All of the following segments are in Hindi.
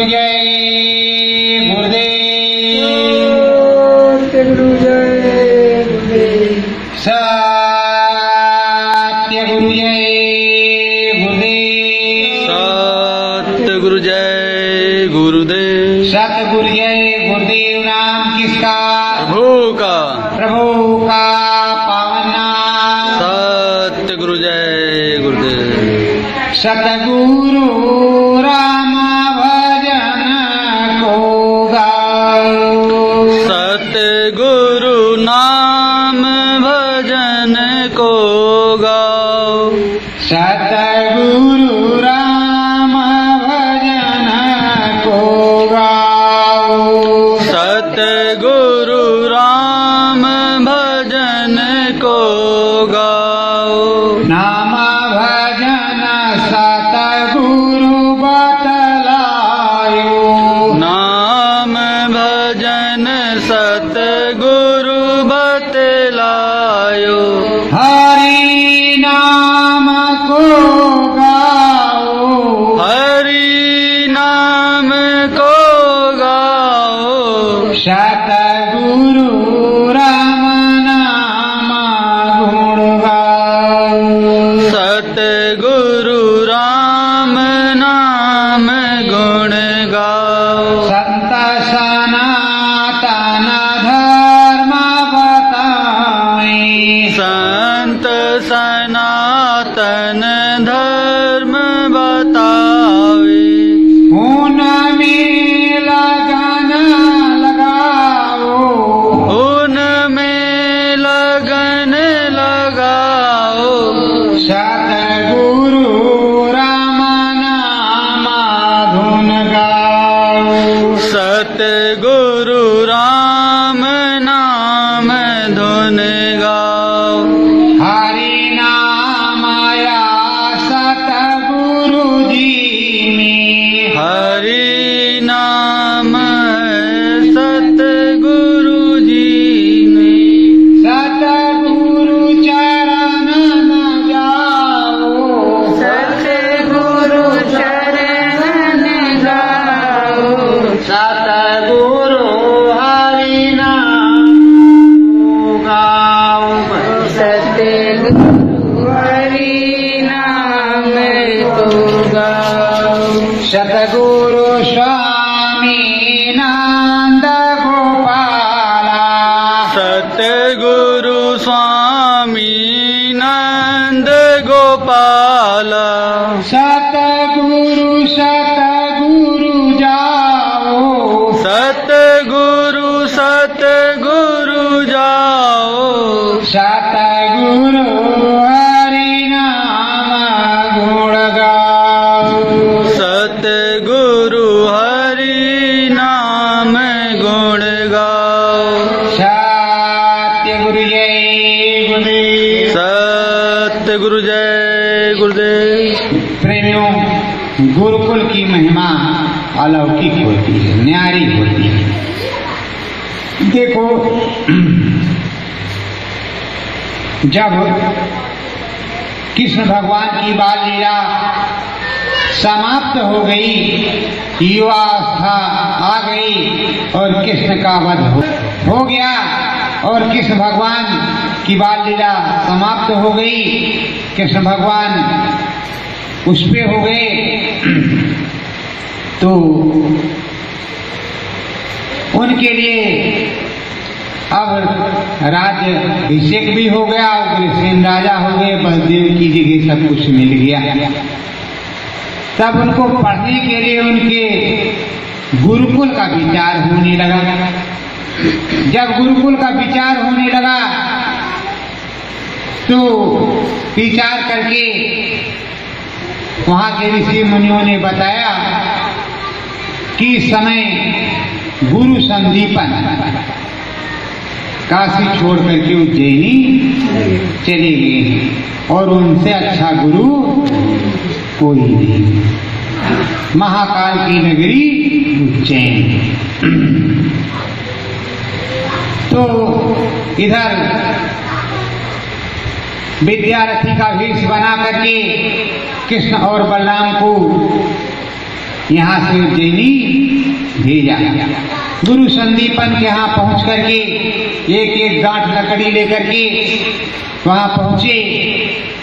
जय गुरुदेव। सतगुरु जय गुरुदेव। सत्यगुरु जय गुरुदेव। सतगुरु जय गुरुदेव। सतगुरु जय गुरुदेव नाम किसका? प्रभु का। प्रभु का पावन नाम। सतगुरु जय गुरुदेव। सतगुरु राम भजन को गाओ। सतगुरु नाम भजन को गाओ। सतगुरु राम भजन को गाओ। सतगुरु राम भजन को गाओ। नाम भजन सतगुरु बतलायो। नाम भजन सतगुरु बतलायो। हरि नाम को गाओ। हरि नाम को गाओ। सतगुरु राम नाम गुण गाओ। सतगुरु राम नाम गुण गाओ। संत सनातन धर्म बताए। संत सनातन धर्म बतावे। उनमें लगन लगाओ। उनमें लगन लगाओ। सतगुरु राम नाम धुन गाओ। सतगुरु राम नाम धुन गाओ। हरि नाम आया सतगुरु जी में। हरि नाम सतगुरु जी ने। सतगुरु चरण न जाओ। सतगुरु चरण गाओ। सतगुरु हरि नाम गाओ। सतगुरु हरि नाम को गाओ। सतगुरु स्वामी नंद गोपाला। सतगुरु स्वामी नंद गोपाल। सतगुरु सतगुरु जाओ। सतगुरु सतगुरु जाओ। सतगुरु हरि नाम गुण गाओ। सतगुरु हरि नाम गुण गाओ। सत्यगुरु जय गुरुदेव। सतगुरु जय गुरुदेव। प्रेमियों, गुरुकुल की महिमा अलौकिक होती है, न्यारी होती है। देखो, जब कृष्ण भगवान की बाल लीला समाप्त हो गई, युवावस्था आ गई और कृष्ण का वध हो गया और कृष्ण भगवान की बाल लीला समाप्त हो गई। कृष्ण भगवान उस पे हो गए तो उनके लिए अब राज्य अभिषेक भी हो गया, उग्रसेन राजा हो गए, बलदेव की जगह सब कुछ मिल गया। तब उनको पढ़ने के लिए उनके गुरुकुल का विचार होने लगा। जब गुरुकुल का विचार होने लगा तो विचार करके वहां के ऋषि मुनियों ने बताया कि इस समय गुरु संदीपन काशी छोड़ करके उज्जैनी चले गए हैं और उनसे अच्छा गुरु कोई नहीं। महाकाल की नगरी उज्जैन। तो इधर विद्यार्थी का वेश बना करके कृष्ण और बलराम को यहाँ से उज्जैनी भेजा। गुरु संदीपन के यहाँ पहुँच करके एक एक गांठ लकड़ी लेकर के वहाँ पहुँचे,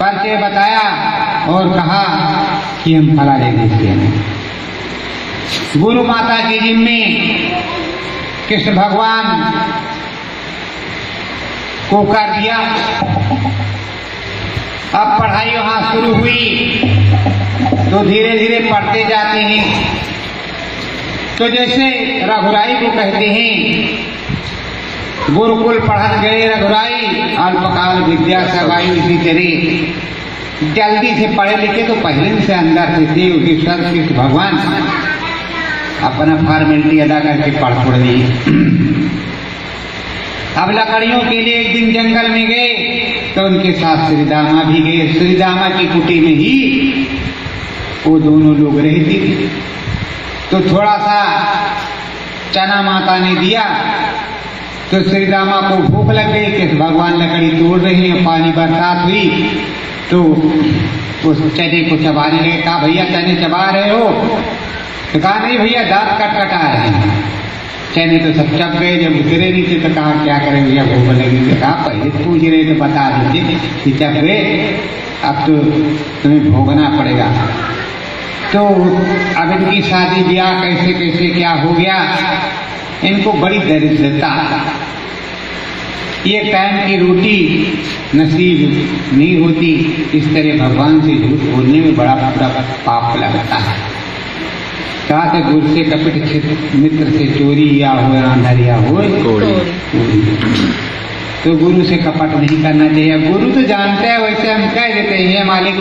परिचय बताया और कहा कि हम फलाने देश के हैं। गुरु माता के जिम्मे कृष्ण भगवान को कर दिया। अब पढ़ाई वहाँ शुरू हुई तो धीरे धीरे पढ़ते जाते हैं। तो जैसे रघुराई को कहते हैं, गुरुकुल पढ़त गए रघुराई, अल्पकाल विद्या सगाई। इसी तरह जल्दी से पढ़े लिखे तो पहले से अंदर से थे। उसी कृष्ण भगवान अपना फॉर्मेलिटी अदा करके पढ़ पड़ दिए। अब लकड़ियों के लिए एक दिन जंगल में गए तो उनके साथ श्रीदामा भी गए। श्रीदामा की कुटी में ही वो दोनों लोग रहते थे। तो थोड़ा सा चना माता ने दिया तो श्रीदामा को भूख लग गई कि भगवान लकड़ी तोड़ रहे हैं, पानी बरसात हुई तो उस चने को चबाने लगे। कहा भैया चने चबा रहे हो? तो कहा नहीं भैया दांत कटा रहे हैं। चने तो सब चब गए, जब उतरे नीचे तो कहा क्या करें भैया भूख लगी। तो कहा पहले पूछ रहे तो बता दीजिए कि चब गए, अब तो तुम्हें भोगना पड़ेगा। तो अब इनकी शादी ब्याह कैसे कैसे क्या हो गया, इनको बड़ी दरिद्रता। ये टाइम की रोटी नसीब नहीं होती। इस तरह भगवान से झूठ बोलने में बड़ा पाप लगता है। कहा था गुरु से कपट मित्र से चोरी या हो अंधरिया हो तो गुरु से कपट नहीं करना चाहिए। गुरु तो जानते हैं, वैसे हम कह देते हैं मालिक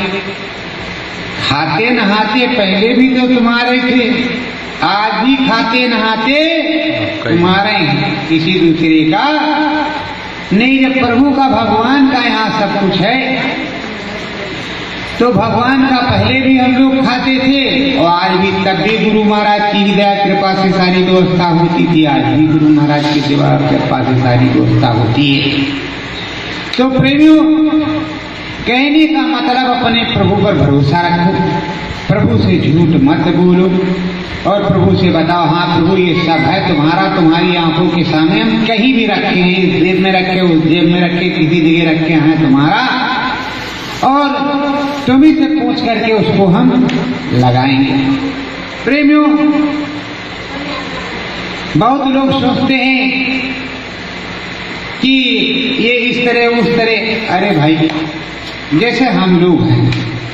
खाते नहाते पहले भी तो तुम्हारे थे, आज भी खाते नहाते तुम्हारे हैं, किसी दूसरे का नहीं। जब प्रभु का भगवान का यहाँ सब कुछ है तो भगवान का पहले भी हम लोग खाते थे और आज भी, तब भी गुरु महाराज की दया कृपा से सारी व्यवस्था होती थी। आज भी गुरु महाराज की दया कृपा से सारी व्यवस्था होती है। तो प्रेमियों, कहने का मतलब अपने प्रभु पर भरोसा रखो, प्रभु से झूठ मत बोलो और प्रभु से बताओ हाँ प्रभु ये सब है तुम्हारा, तुम्हारी आंखों के सामने हम कहीं भी रखे हैं, जेब में रखे, उस जेब में रखे, किसी जगह रखे हैं तुम्हारा, और तुम्ही से पूछ करके उसको हम लगाएंगे। प्रेमियों, बहुत लोग सोचते हैं कि ये इस तरह उस तरह। अरे भाई, जैसे हम लोग हैं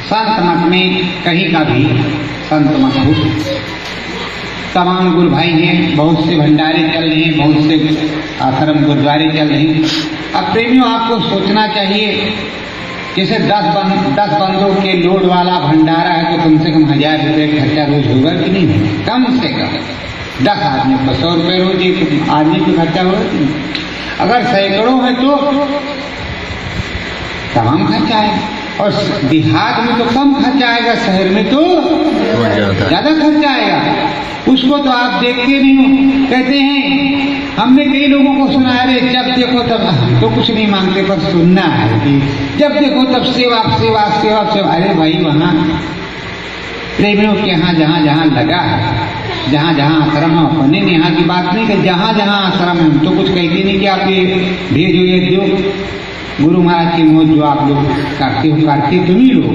संत मत में कहीं का भी संत मत हो, तमाम गुरु भाई हैं, बहुत से भंडारे चल रहे हैं, बहुत से आश्रम गुरुद्वारे चल रहे हैं। अब प्रेमियों, आपको सोचना चाहिए जैसे 10 बंदों के लोड वाला भंडारा है तो कम से कम 1000 रुपये खर्चा रोज होगा कि नहीं? कम से कम 10 आदमी को 100 रुपये रोज एक आदमी को खर्चा होगा कि नहीं? अगर सैकड़ों है तो तमाम खर्चा है, और देहात में तो कम खर्चा आएगा, शहर में तो ज्यादा खर्चा आएगा। उसको तो आप देखते नहीं हो। कहते हैं, हमने कई लोगों को सुना है, जब देखो तब, हम तो कुछ नहीं मांगते पर सुनना है कि जब देखो तब सेवा सेवा सेवा सेवा। अरे भाई, वहाँ प्रेमियों के यहाँ जहाँ जहाँ लगा है, जहाँ जहाँ आश्रम है, अपने यहाँ की बात नहीं कि जहाँ जहाँ आश्रम है, तो कुछ कहते नहीं कि आप ये भेजो ये दो। गुरु महाराज की मौज जो आप लोग करते हो, करते तुम ही लोग,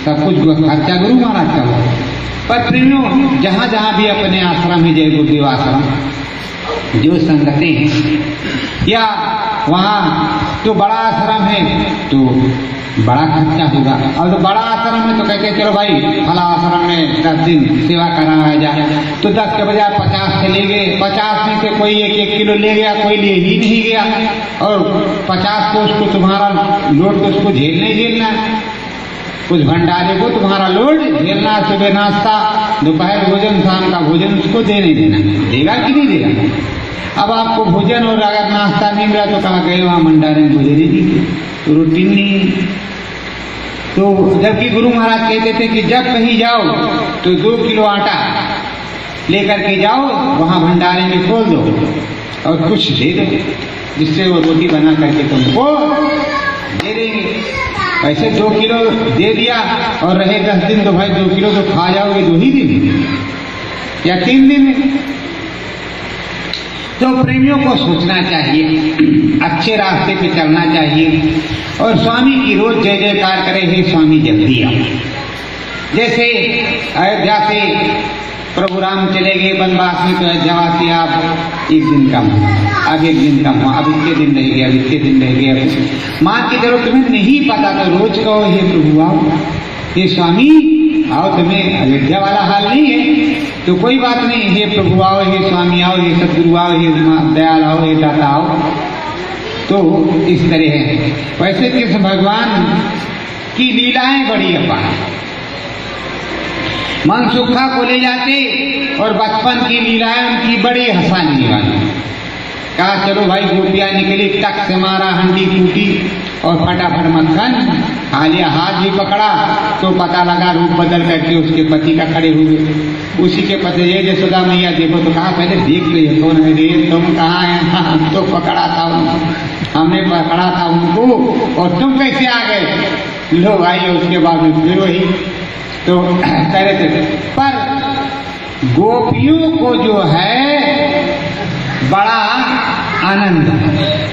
सब कुछ खर्चा गुरु महाराज का हो। पर प्रेमियों, जहाँ जहाँ भी अपने आश्रम है, जय गुरुदेव आश्रम जो संगतें हैं, या वहाँ तो बड़ा आश्रम है तो बड़ा खर्चा होगा, और तो बड़ा आश्रम है तो कहते चलो भाई फला आश्रम में 10 दिन सेवा कराया जाए, तो 10 के बजाय 50 से ले गए। 50 में से कोई 1-1 किलो ले गया, कोई ले ही नहीं गया, और 50 को उसको तुम्हारा लोड तो उसको झेलना है। कुछ भंडारे को तुम्हारा लोड झेलना, सुबह नाश्ता, दोपहर भोजन, शाम का भोजन उसको देने देना, देगा कि नहीं देगा? अब आपको भोजन और अगर नाश्ता नहीं मिला तो कहाँ गए वहाँ भंडारे में भोजन ही दीजिए, तो रूटीन नहीं। तो जबकि गुरु महाराज कहते थे कि जब कहीं जाओ तो 2 किलो आटा लेकर के जाओ, वहाँ भंडारे में खोल दो और कुछ दे दो, जिससे वो रोटी बना करके तुमको दे देंगे। ऐसे 2 किलो दे दिया और रहे 10 दिन तो भाई 2 किलो तो खा जाओगे 2 ही दिन। या 3 दिन में। तो प्रेमियों को सोचना चाहिए, अच्छे रास्ते पे चलना चाहिए और स्वामी की रोज जय जयकार करे, हे स्वामी जल्दी आओ। जैसे अयोध्या से प्रभु राम चले गए वनवास में, तो अयोध्यावासी आप 1 दिन कम, अब 1 दिन कम हुआ, अब इतने दिन रह गए, अब इतने दिन रह गए। माँ की तरफ तुम्हें नहीं पता तो रोज कहो, हे प्रभु आओ, हे स्वामी आओ, तुम्हें अयोध्या वाला हाल नहीं है तो कोई बात नहीं, हे प्रभु आओ, हे स्वामी आओ, हे सदगुरु आओ, हे दयाल आओ, हे दाता आओ। तो इस तरह है। वैसे कृष्ण भगवान की लीलाएं बड़ी अपार, मनसुखा को ले जाते और बचपन की लीलाएं उनकी बड़ी हंसाने वाली। कहा चलो भाई, गोपियां निकली, टक से मारा, हंडी टूटी और फटाफट मक्खन खा लिया। हाथ भी पकड़ा तो पता लगा रूप बदल करके उसके पति का खड़े हुए। उसी के पति, ये यशोदा मैया देखो, तो कहा पहले देख लो कौन है रे, तुम कहाँ है? हम तो पकड़ा था उनको, हमने पकड़ा था उनको और तुम कैसे आ गए? लो भाई, उसके बाद में वही तो करे थे। पर गोपियों को जो है बड़ा आनंद है।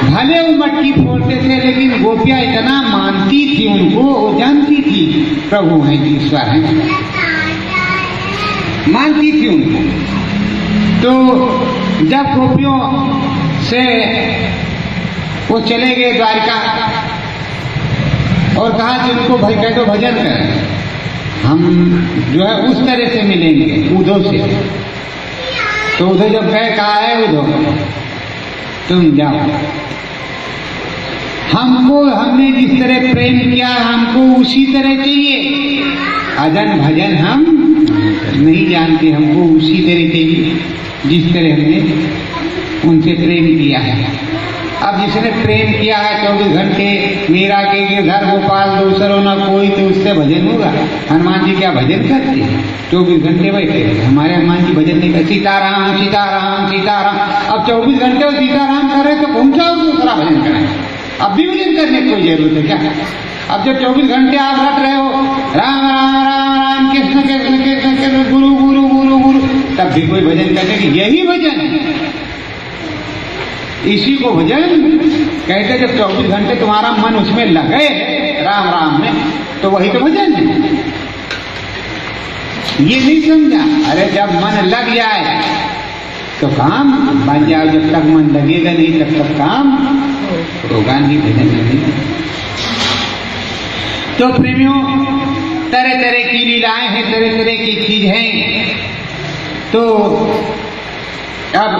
भले वो मटकी फोड़ते थे लेकिन गोपियां इतना मानती थी उनको, वो जानती थी प्रभु है, ईश्वर है, मानती थी उनको। तो जब गोपियों से वो चले गए द्वारिका और कहा कि उनको भाई कह दो भजन करें, हम जो है उस तरह से मिलेंगे उद्धव से। तो उद्धव जब कहा है उद्धव तुम जाओ, हमने जिस तरह प्रेम किया हमको उसी तरह चाहिए। अजन भजन हम नहीं जानते, हमको उसी तरह चाहिए जिस तरह हमने उनसे प्रेम किया है। अब जिसने प्रेम किया है 24 घंटे, मीरा के घर गोपाल दूसरो न कोई, तो उससे भजन होगा? हनुमान जी क्या भजन करते हैं? 24 घंटे बैठे, हमारे हनुमान जी भजन नहीं करते, सीताराम सीताराम सीताराम। अब 24 घंटे वो सीताराम कर रहे तो कौन सा दूसरा भजन करें? अब भी भजन करने की कोई जरूरत है क्या? अब जब 24 घंटे आप रख रहे हो राम राम राम राम कृष्ण कृष्ण कृष्ण कृष्ण गुरु गुरु गुरु गुरु, तब भी कोई भजन करने की, यही भजन है, इसी को भजन कहते। जब 24 घंटे तुम्हारा मन उसमें लगे राम राम में, तो वही तो भजन है। ये नहीं समझा? अरे जब मन लग जाए तो काम बन जाए, जब तक मन लगेगा नहीं तब तक काम होगा नहीं, भजन नहीं। तो प्रेमियों, तरह तरह की लीलाएं हैं, तरह तरह की चीज हैं। तो अब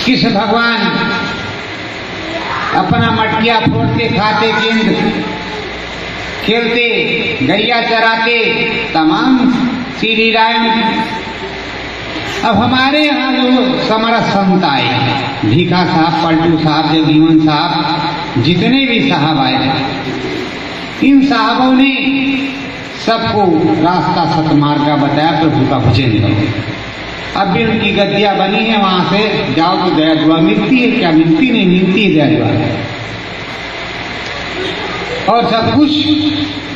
कृष्ण भगवान अपना मटकिया फोड़ते, खाते, केंद्र खेलते, गैया चराते, तमाम सी लीलाएं। अब हमारे यहाँ जो समरस संत आए, भीखा साहब, पलटू साहब, जगजीवन साहब, जितने भी साहब आए, इन साहबों ने सबको रास्ता सतमार्ग का बताया, प्रभु का भजन करो। अब भी उनकी गद्दियां बनी है, वहां से जाओ तो दया दुआ मिलती है, क्या मिलती नहीं? मिलती है दया दुआ, और सब कुछ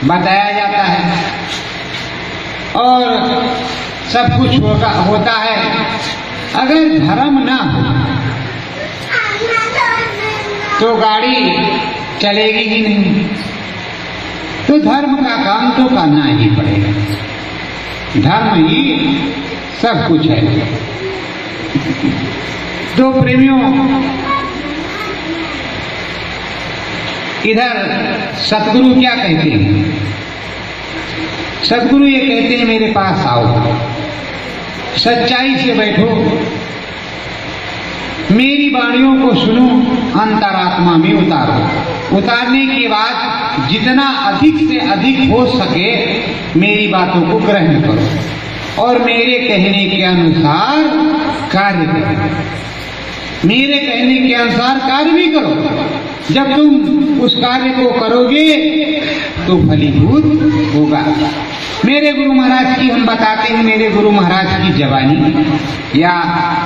बताया जाता है और सब कुछ होता है। अगर धर्म ना हो तो गाड़ी चलेगी ही नहीं, तो धर्म का काम तो करना ही पड़ेगा। धर्म ही सब कुछ है। तो प्रेमियों, इधर सतगुरु क्या कहते हैं? सतगुरु ये कहते हैं मेरे पास आओ, सच्चाई से बैठो, मेरी वाणियों को सुनो, अंतरात्मा में उतारो। उतारने के बाद जितना अधिक से अधिक हो सके मेरी बातों को ग्रहण करो और मेरे कहने के अनुसार कार्य करो। मेरे कहने के अनुसार कार्य भी करो। जब तुम उस कार्य को करोगे तो फलीभूत होगा। मेरे गुरु महाराज की हम बताते हैं, मेरे गुरु महाराज की जवानी या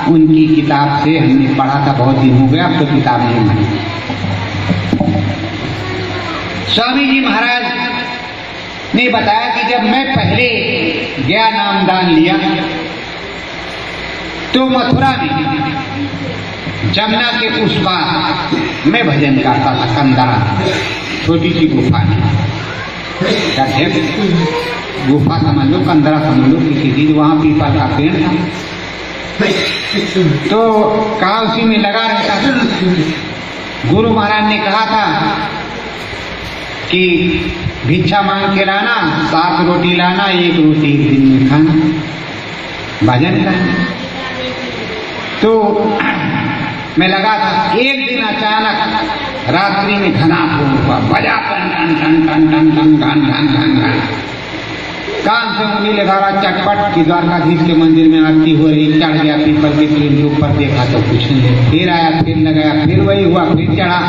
उनकी किताब से हमने पढ़ा था, बहुत दिन हो गया, अब तो किताब नहीं मानी। स्वामी जी महाराज ने बताया कि जब मैं पहले गया नाम दान लिया। तो मथुरा में जमुना के उस पार मैं भजन करता था। कंदरा छोटी सी गुफा में, गुफा समझ लो, कंदरा समझ लो, किसी चीज, वहां पीपल का पेड़ था। तो कहा उसी में लगा रहता था। गुरु महाराज ने कहा था कि भिक्षा मांग के लाना, 7 रोटी लाना, 1 रोटी एक दिन में खाना, भजन करना। तो मैं लगा था। एक दिन अचानक रात्रि में घना हुआ, बजा टन टन टन टन टन टन घन घन घन घन, कान से उंगली लगा रहा चटपट की द्वारकाधीश के मंदिर में आरती हो रही। चढ़ गया पीपल के पेड़ के ऊपर, देखा तो कुछ नहीं। फिर आया, फिर लगाया, फिर वही हुआ, फिर चढ़ा,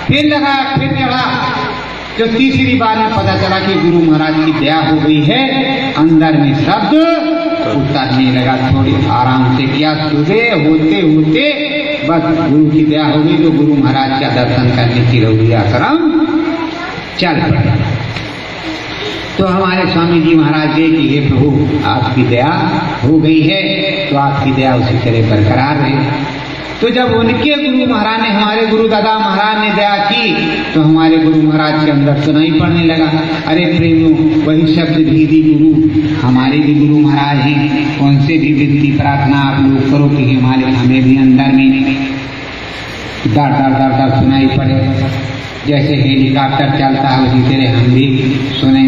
फिर लगाया, फिर चढ़ा। जो तीसरी बार में पता चला कि गुरु महाराज की दया हो गई है, अंदर में शब्द उतरने लगा। थोड़ी आराम से किया, सुबह होते होते बस गुरु की दया हो गई। तो गुरु महाराज का दर्शन करने चिरौली आश्रम चल पड़ा। तो हमारे स्वामी जी महाराज जी कि हे प्रभु, आपकी दया हो गई है, तो आपकी दया उसी तरह बरकरार रहे। तो जब उनके गुरु महाराज ने, हमारे गुरु दादा महाराज ने दया की, तो हमारे गुरु महाराज के अंदर सुनाई पड़ने लगा। अरे प्रेमियों, वही शब्द भीदी गुरु हमारे भी गुरु महाराज हैं, उनसे भी विनती प्रार्थना आप लोग करो कि हमें भी अंदर में डर डर डर डर सुनाई पड़े। जैसे हेलीकॉप्टर चलता है उसी तरह हम भी सुने,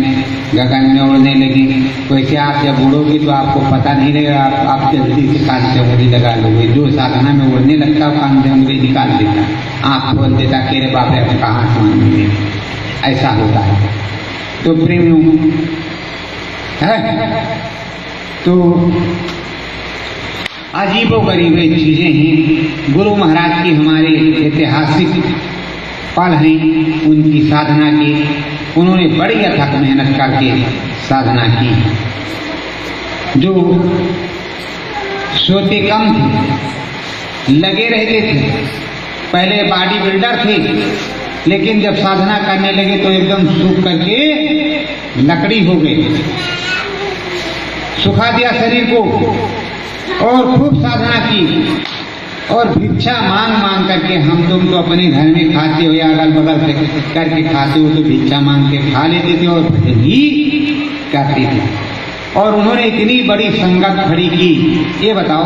गगन में उड़ने लगे। वैसे आप जब उड़ोगे तो आपको पता नहीं लगेगा, आप जल्दी से कान से उंगली लगा लोगे। जो साधना में उड़ने लगता है कान से उंगली निकाल देता, आँख खोल देता, केरे बाप रे कहाँ समझ में, ऐसा होता है। तो प्रेमियों है, तो अजीबो गरीब चीजें हैं। गुरु महाराज की हमारे ऐतिहासिक पल हैं उनकी साधना की। उन्होंने बड़ी अथक मेहनत करके साधना की। जो सोते कम थे, लगे रहते थे, पहले बॉडी बिल्डर थे, लेकिन जब साधना करने लगे तो एकदम सूख करके लकड़ी हो गए, सुखा दिया शरीर को, और खूब साधना की। और भिक्षा मांग मांग करके, हम तुम तो अपने घर में खाते हो या अगल बगल से करके खाते हो, तो भिक्षा मांग के खा लेते थे और भजन ही करते थे। और उन्होंने इतनी बड़ी संगत खड़ी की, ये बताओ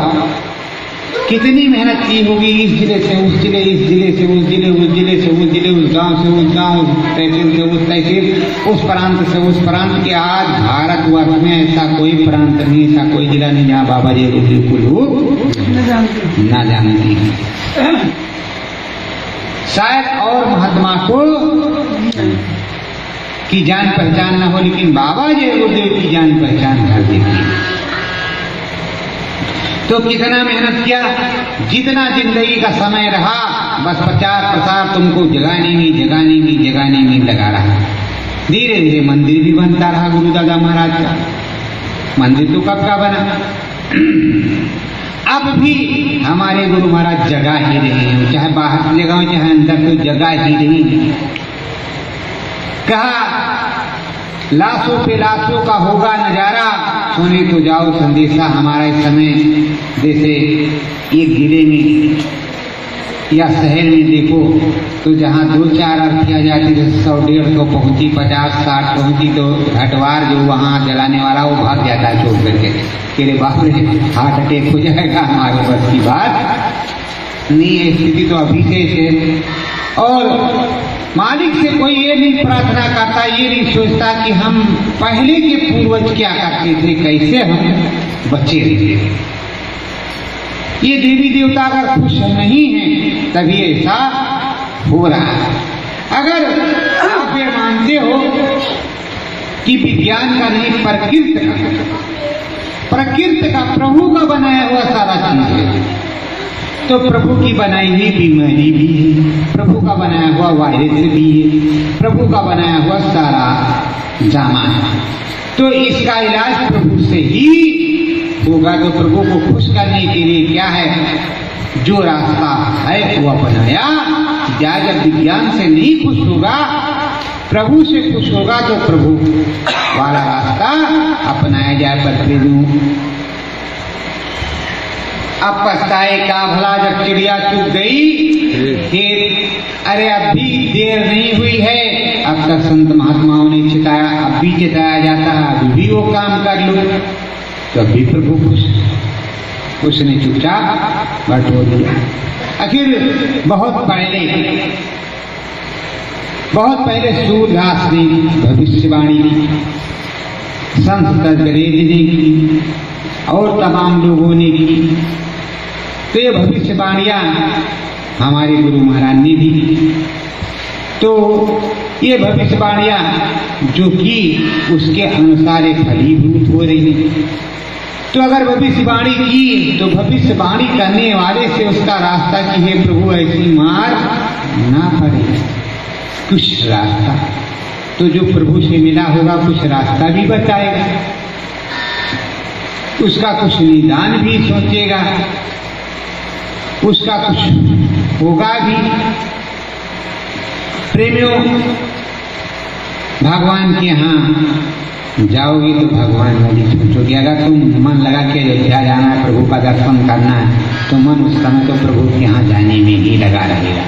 कितनी मेहनत की होगी। इस जिले से उस जिले, इस जिले से उस जिले, उस जिले से उस जिले, उस गांव से उस गांव, उस तहसील से उस तहसील, उस प्रांत से उस प्रांत के। आज भारतवर्ष में ऐसा कोई प्रांत नहीं, ऐसा कोई जिला नहीं जहाँ बाबा जी को लोग ना जानते हैं। शायद और महात्मा को की जान पहचान न हो, लेकिन बाबा जी गुरुदेव की जान पहचान कर देती है। तो कितना मेहनत किया, जितना जिंदगी का समय रहा, बस प्रचार प्रसार तुमको जगाने में लगा रहा। धीरे धीरे मंदिर भी बनता रहा गुरु दादा महाराज का। मंदिर तो कब का बना, अब भी हमारे गुरु महाराज जगा ही रहे हैं, चाहे बाहर जगह हो चाहे अंदर, तो जगा ही रही है। कहा लाशों पे लाशों का होगा नजारा, सुने तो जाओ संदेशा हमारा। इस समय जैसे एक जिले में या शहर में देखो तो जहाँ 2-4 अर्थियाँ जाती, जैसे 100-150 पहुँची, 50-60 पहुँची, तो घटवार जो वहाँ जलाने वाला वो भाग जाता है छोड़ करके, तेरे बाप रे हार्ट अटैक हो जाएगा, हमारे बस की बात नहीं है। स्थिति तो अभी से और मालिक से कोई ये नहीं प्रार्थना करता, ये नहीं सोचता कि हम पहले के पूर्वज क्या करते थे, कैसे हम बचे रहे। ये देवी देवता अगर खुश नहीं है तभी ऐसा हो रहा है। अगर आप ये मानते हो कि विज्ञान का नहीं, प्रकृति का प्रभु का बनाया हुआ सारा चीज है, तो प्रभु की बनाई हुई बीमारी भी है, प्रभु का बनाया हुआ वायरस भी है, प्रभु का बनाया हुआ सारा जामा है। तो इसका इलाज प्रभु से ही होगा। तो प्रभु को खुश करने के लिए क्या है, जो रास्ता है वो अपनाया जाए। जब विज्ञान से नहीं खुश होगा प्रभु से कुछ होगा तो प्रभु वाला रास्ता अपनाया जाए। पर अब पछताए का भला जब चिड़िया चुग गई फिर अरे अब भी देर नहीं हुई है। अब तक संत महात्माओं ने चिताया, अब भी चिताया जाता है, अभी भी वो काम कर लो। तो अभी प्रभु खुश, उसने चुपचाप बटोर दिया। आखिर बहुत पहले सूरदास ने भविष्यवाणी की, संत तद्रेज ने की और तमाम लोगों ने की। तो ये भविष्यवाणियां हमारे गुरु महाराज ने भी की। तो ये भविष्यवाणियां जो की उसके अनुसार फलीभूत हो रही है। तो अगर भविष्यवाणी की तो भविष्यवाणी करने वाले से उसका रास्ता की है प्रभु ऐसी मार ना पड़े कुछ रास्ता। तो जो प्रभु से मिला होगा कुछ रास्ता भी बताएगा, उसका कुछ निदान भी सोचेगा, उसका कुछ होगा भी। प्रेमियों, भगवान के यहाँ जाओगे तो भगवान वाली सोचोगे। अगर तुम मन लगा के अयोध्या जाना है, प्रभु का दर्शन करना है, तो मन उस समय तो प्रभु के यहाँ जाने में ही लगा रहेगा।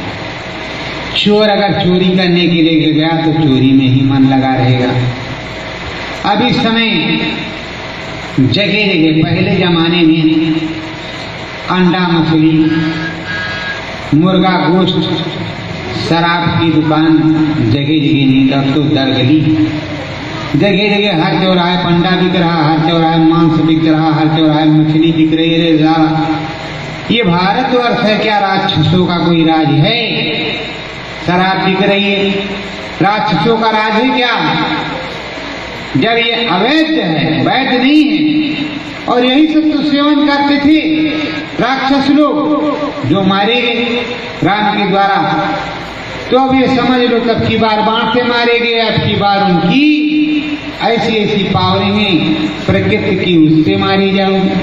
चोर अगर चोरी करने के लिए गया तो चोरी में ही मन लगा रहेगा। अब इस समय जगह जगह, पहले जमाने में अंडा मछली, मुर्गा गोश्त, शराब की दुकान जगह जगह नहीं, तब तो दरगली जगह जगह, हर चौराहे पंडा बिक रहा, हर चौराहे मांस बिक रहा, हर चौराहे मछली बिक रही है। ये भारतवर्ष है क्या राक्षसों का कोई राज है? शराब बिक रही है, राक्षसों का राज है क्या? जब ये अवैध है, वैध नहीं है, और यही सब तो सेवन करते थे राक्षस लोग जो मारे गए राम के द्वारा। तो अब ये समझ लो तब की बार बाण से मारे गए, अब की बार उनकी ऐसी ऐसी पावरें हैं प्रकृति की, उससे मारी जाओगे।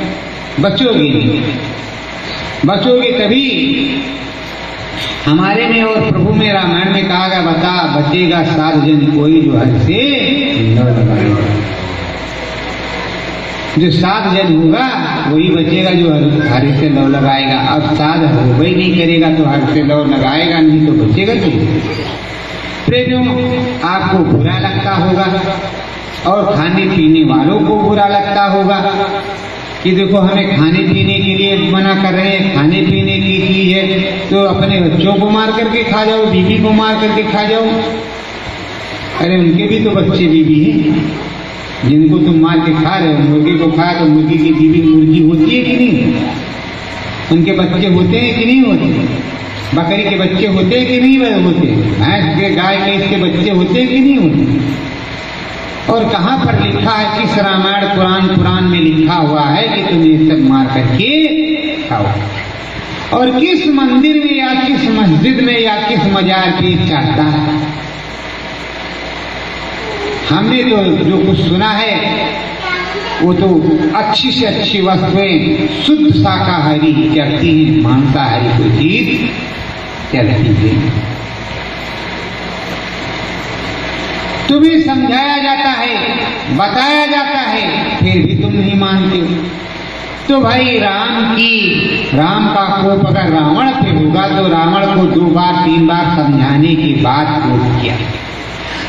बचोगे तभी हमारे में और प्रभु में रामायण में कहा गया, बता बचेगा 7 जन कोई जो हर से न लगाएगा। जो 7 जन होगा वही बचेगा जो हर से लौ लगाएगा। अब 7 होगा ही नहीं करेगा तो हर से लौ लगाएगा नहीं तो बचेगा क्यों? प्रेमियों, आपको बुरा लगता होगा और खाने पीने वालों को बुरा लगता होगा कि देखो हमें खाने पीने के लिए मना कर रहे हैं, खाने पीने की चीज है तो अपने बच्चों को मार करके खा जाओ, बीवी को मार करके खा जाओ। अरे उनके भी तो बच्चे बीवी हैं जिनको तुम मार के खा रहे हो। मुर्गी को खाया तो मुर्गी की बीवी मुर्गी होती है कि नहीं? उनके बच्चे होते हैं कि नहीं होते? बकरी के बच्चे होते हैं कि नहीं होते? भैंस के, गाय के, इसके बच्चे होते हैं कि नहीं होते? और कहाँ पर लिखा है, किस रामायण पुराण में लिखा हुआ है कि तुम ये सब मार करके खाओ? और किस मंदिर में या किस मस्जिद में या किस मजार पे चढ़ता है? हमने तो जो कुछ सुना है वो तो अच्छी से अच्छी वस्तुएं शुद्ध शाकाहारी चलती हैं, मांसाहारी कोई चीज चलती है। तुम्हें समझाया जाता है, बताया जाता है, फिर भी तुम नहीं मानते हो। तो भाई राम का कोप अगर रावण पे होगा तो रावण को 2 बार 3 बार समझाने के बाद कोप किया।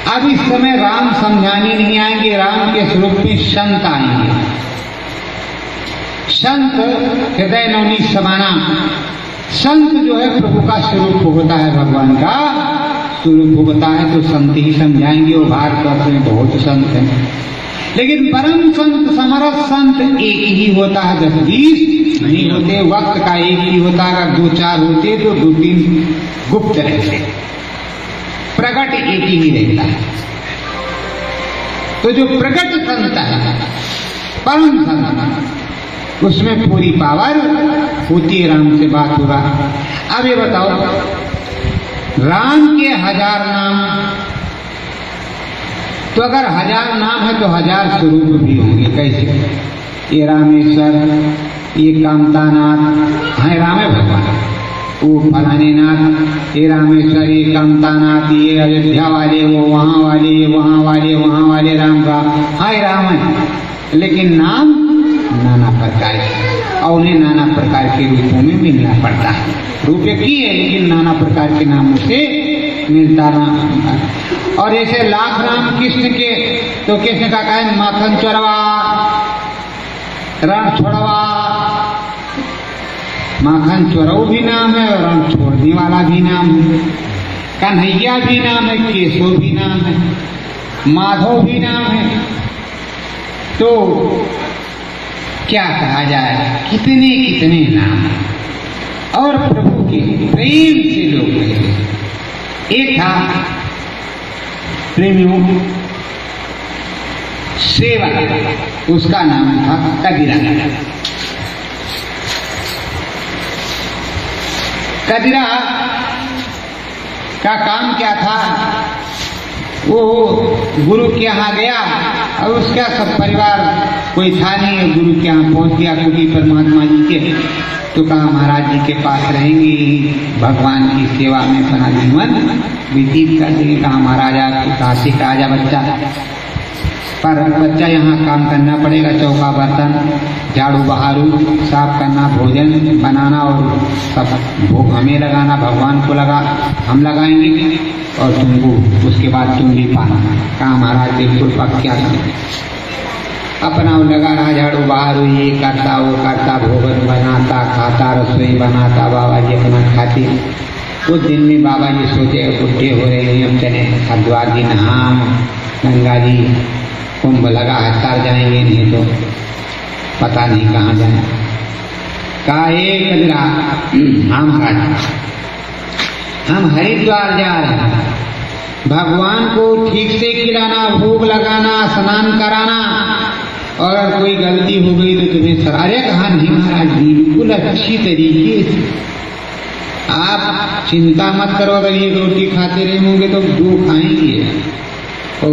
अब इस समय राम समझाने नहीं आएंगे, राम के स्वरूप में संत आएंगे। संत हृदय नवनीत समाना, संत जो है प्रभु का स्वरूप होता है, भगवान का स्वरूप होता है, तो संत ही समझाएंगे। वो भारतवर्ष में बहुत संत हैं, लेकिन परम संत समरस संत एक ही होता है, 10-20 नहीं होते। वक्त का एक ही होता है, अगर 2-4 होते तो 2-3 गुप्त रहते, प्रकट एक ही रहता है। तो जो प्रकट संत है, परम संत, उसमें पूरी पावर होती है। राम से बात होगा। अब ये बताओ, राम के 1000 नाम, तो अगर 1000 नाम है तो 1000 स्वरूप भी होंगे। कैसे? ये रामेश्वर, ये कामतानाथ, हाँ राम है भगवान, वो फलाने नाथ, ये रामेश्वर, ये कामतानाथ, ये अयोध्या वाले, वो वहाँ वाले, वहाँ वाले, वहाँ वाले राम का हाय राम है, लेकिन नाम नाना प्रकार के, और उन्हें नाना प्रकार के रूपों में मिलना पड़ता है। रूप एक ही है लेकिन नाना प्रकार के नामों से मिलता नाम। और ऐसे लाख राम कृष्ण के, तो कृष्ण का कहे माखन चोरवा, रण छोड़वा, माखन चोरव भी नाम है और रण छोड़ने वाला भी नाम है, कन्हैया भी नाम है, केशव भी नाम है, माधव भी नाम है। तो क्या कहा जाए, कितने कितने नाम और प्रभु के प्रेम से लोग कहते। एक था प्रेमियों सेवा, उसका नाम था कदिरा। कदिरा का काम क्या था, वो गुरु के यहाँ गया और उसका सब परिवार कोई था नहीं, गुरु के यहाँ पहुंच गया क्योंकि परमात्मा जी के, तो कहा महाराज जी के पास रहेंगे, भगवान की सेवा में अपना जीवन व्यतीत कर देंगे। कहा महाराज आपको कहा से कहा जा बच्चा, पर बच्चा यहाँ काम करना पड़ेगा, चौका बर्तन झाड़ू बहारू साफ करना, भोजन बनाना और सब भोग हमें लगाना, भगवान को लगा हम लगाएंगे और तुमको उसके बाद तुम भी पाना। कहा महाराज बिल्कुल पक क्या करें, अपना वो लगा रहा झाड़ू बहारू, ये करता वो करता, भोजन बनाता खाता, रसोई बनाता, बाबा जी अपना खाते। उस दिन में बाबा जी सोचे बुढ़े हो रहे हैं, हम चले हरिद्वार जी नहाम, गंगा जी कुंभ लगा है, तर जाएंगे नहीं तो पता नहीं कहाँ जाए। कहा एक कदिरा, हाँ महाराज हम हरिद्वार जा रहे हैं, भगवान को ठीक से खिलाना, भोग लगाना, स्नान कराना, और अगर कोई गलती हो गई तो तुम्हें सरारे। कहा नहीं महाराज बिल्कुल अच्छी तरीके से, आप चिंता मत करो, अगर ये रोटी खाते रहेंगे तो दो खाएंगे और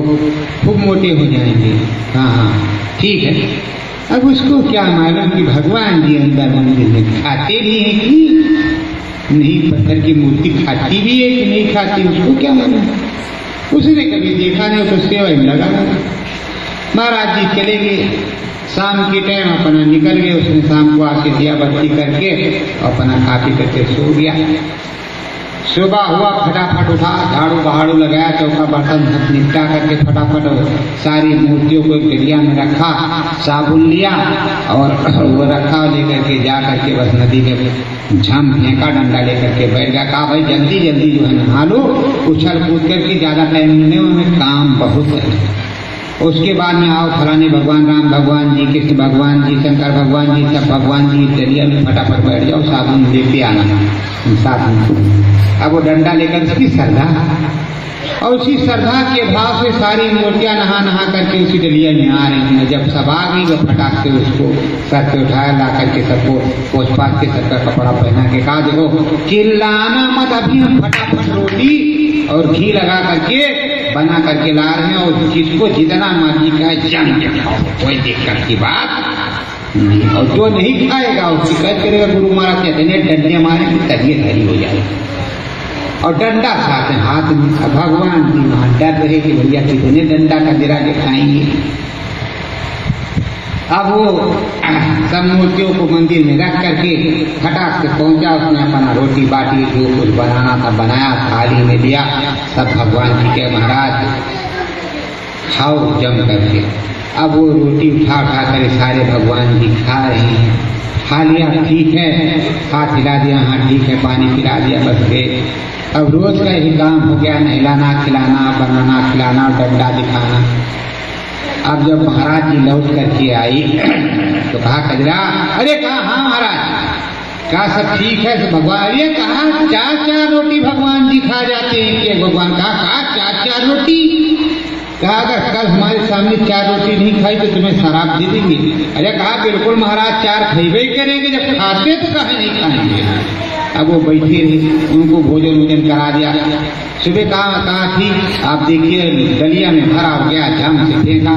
खूब मोटे हो जाएंगे। हाँ हाँ ठीक है। अब उसको क्या मालूम कि भगवान जी अंदर मंदिर में खाते भी हैं कि नहीं, पत्थर की मूर्ति खाती भी है कि नहीं खाती, उसको क्या मालूम, उसने कभी देखा नहीं, तो सेवा ही लगा। महाराज जी चले गए, शाम के टाइम अपना निकल गए, उसने शाम को आके दिया बत्ती करके अपना खा पी करके सो गया। सुबह हुआ फटाफट उठा, झाड़ू बहाड़ू लगाया, चौका बर्तन निपटा करके फटाफट सारी मूर्तियों को एक डलिया में रखा, साबुन लिया और वो रखा, लेकर के जा करके बस नदी में झम फेंका, डंडा लेकर के बैठ गया। कहा भाई जल्दी जल्दी जो है नहा लो, उछल कूद करके, ज्यादा टाइम नहीं, उनमें काम बहुत है। उसके बाद में आओ फलाने भगवान राम भगवान जी, कृष्ण भगवान जी, शंकर भगवान जी, सब भगवान जी डलिया में फटाफट बैठ जाओ, साबुन लेते आना साथ में। अब वो डंडा लेकर उसकी श्रद्धा, और उसी श्रद्धा के भाव से सारी मूर्तियां नहा नहा करके उसी डलिया में आ रही हैं। जब सब आ गई वो फटाक से उसको सर से उठाया, ला करके सबको पोछ पाछ के सबका कपड़ा पहना के कहा देखो चिल्लाना मत, अभी हम फटाफट रोटी और घी लगा करके बना करके ला रहे हैं, और जिसको जितना मर्जी का जान के खाओ, कोई दिक्कत की बात नहीं। और जो नहीं खाएगा उसकी शिकायत करेगा, गुरु महाराज कहते हैं डंडे मारे तबीयत हरी हो जाएगी। और डंडा साथ हाथ में, भगवान जी वहां डर रहे कि भैया कितने डंडा का गिरा के खाएंगे। अब वो सब मूर्तियों को मंदिर में रख करके फटाक से पहुंचा, उसने अपना रोटी बाटी जो कुछ बनाना था बनाया, थाली में दिया, सब भगवान जी के महाराज खाओ जम करके। अब वो रोटी उठा उठा कर सारे भगवान जी खा रहे हैं। खा लिया ठीक है, हाथ हिला दिया, हाँ ठीक है, पानी पिला दिया, बस गए। अब रोज का ही काम हो गया, नहलाना खिलाना, बनाना खिलाना, डंडा दिखाना। अब जब महाराज जी लौट करके आई तो कहा कजरा, अरे कहा हाँ महाराज, कहा सब ठीक है भगवान, अरे कहा चार चार रोटी भगवान जी खा जाते हैं कि भगवान, कहा चार चार रोटी, कहा अगर कल हमारे सामने चार रोटी नहीं खाई तो तुम्हें शराब दे देंगे। अरे कहा बिल्कुल महाराज चार खैबे ही करेंगे, जब खाते तो कहा नहीं खाएंगे। अब वो बैठे रहे, उनको भोजन वोजन करा दिया। सुबह कहा ठीक, आप देखिए डलिया में भरा हो गया, झम से फेंका,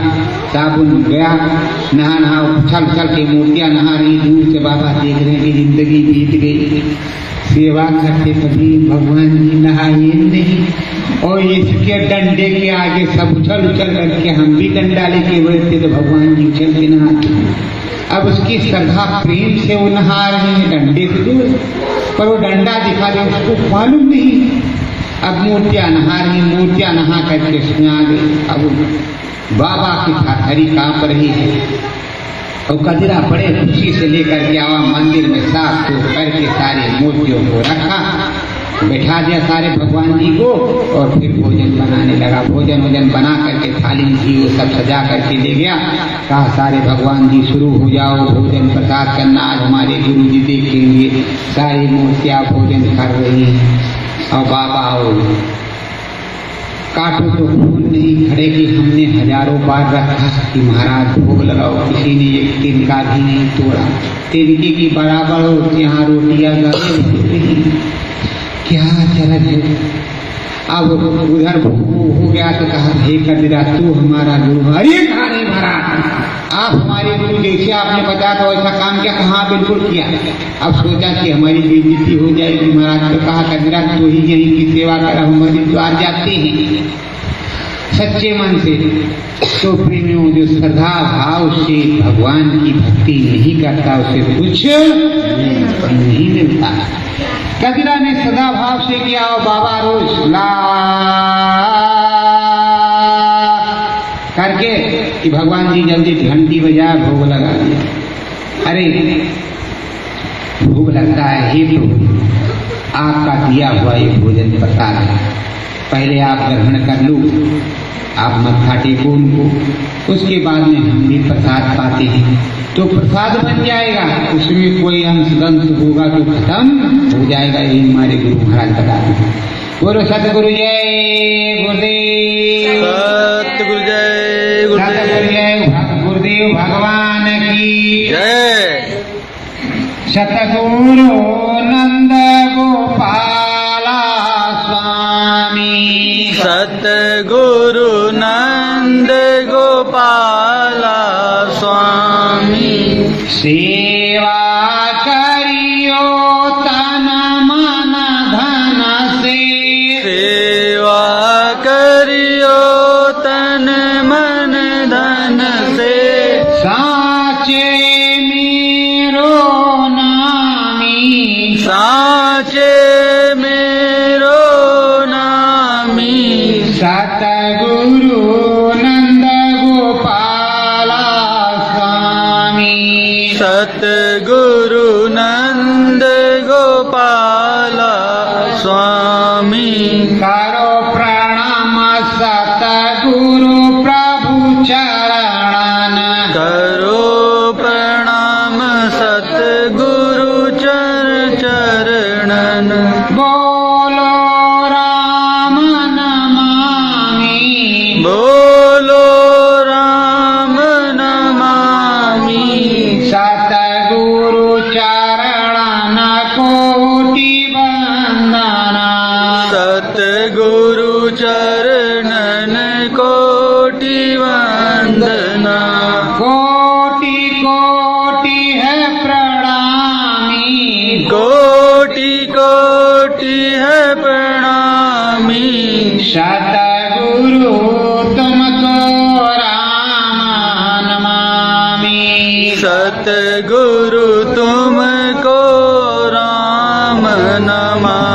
साबुन गया, नहा नहा उछल उछल के मूर्तियां नहा रही, दूर से बाबा देख रहे हैं कि जिंदगी बीत गई। सेवा करते कभी भगवान जी नहाए नहीं, और इसके डंडे के आगे सब उछल उछल करके हम भी डंडा लेके बैठते तो भगवान जी उछल के नहाते। अब उसकी श्रद्धा प्रेम से वो नहा रहे हैं डंडे से दूर, पर वो डंडा दिखा दे उसको मालूम नहीं। अब मूर्तियां नहा रही, मूर्तियां नहा करके उसमें आ गई। अब बाबा की थाथरी कांप रही है, और कजरा बड़े खुशी से लेकर के आवा मंदिर में साफ सूफ करके सारे मूर्तियों को रखा, बैठा दिया सारे भगवान जी को, और फिर भोजन बनाने लगा। भोजन वोजन बना करके थाली घी वो सब सजा करके ले गया। कहा सारे भगवान जी शुरू हो जाओ भोजन प्रसाद करना, आज हमारे गुरु जी देखेंगे। सारी मूर्तियां भोजन कर रही हैं, और बाबा काटो तो खून नहीं खड़े कि हमने हजारों बार रखा कि महाराज भोग लगाओ, किसी ने एक तिनका भी नहीं तोड़ा। तिनके की बराबर यहाँ रोटियां गए, क्या चरज है। अब उधर हो गया तो कहा हे कजरा तू हमारा गुरु। अरे कहा नहीं महाराज आप हमारे गुरु, जैसे आपने बताया था वैसा काम क्या? कहा बिल्कुल किया। अब सोचा कि हमारी बेइज्जती हो जाएगी महाराज, तो कहा कजरा तू ही यहीं की सेवा कर, हम हरिद्वार जाते हैं सच्चे मन से। तो प्रेमियों जो श्रद्धा भाव से भगवान की भक्ति नहीं करता उसे कुछ नहीं मिलता। कजरा ने सदा भाव से किया, और बाबा रोज ला करके कि भगवान जी जल्दी घंटी बजा भोग लगा दिया। अरे भोग लगता है हे प्रभु, आपका दिया हुआ ये भोजन प्रसाद है, पहले आप ग्रहण कर लो, आप मत्था टेको उनको, उसके बाद में हम भी प्रसाद पाते हैं। तो प्रसाद बन जाएगा, उसमें कोई अंश दंश होगा तो खत्म हो जाएगा। ये हमारे गुरु महाराज बताते हैं। बोलो सतगुरु जय गुरुदेव, सतगुरु जय सतगुरु गुरुदेव, जय गुरुदेव भगवान की जय। सतगुरु नंद गोपाला स्वामी, सतगुरु नंद गोपाला स्वामी, सेवा करियो तन मन धन से, सेवा करियो तन मन धन से, साचे मेरो नामी, साचे मेरो नामी, सतगुरु नंद गोपाला स्वामी, सतगुरु नंद गोपाला स्वामी। करो प्रणाम सतगुरु प्रभु चरणन, करो प्रणाम सतगुरु चरणन, बोलो राम नमामि, बोलो राम नमामि, सतगुरु चरणन कोटि वंदना, सतगुरु चरणन कोटि वंदना, कोटि कोटि है प्रणामी, कोटि कोटि है प्रणामी, सतगुरु तुमको राम नमामि, सतगुरु तुमको राम नमामि।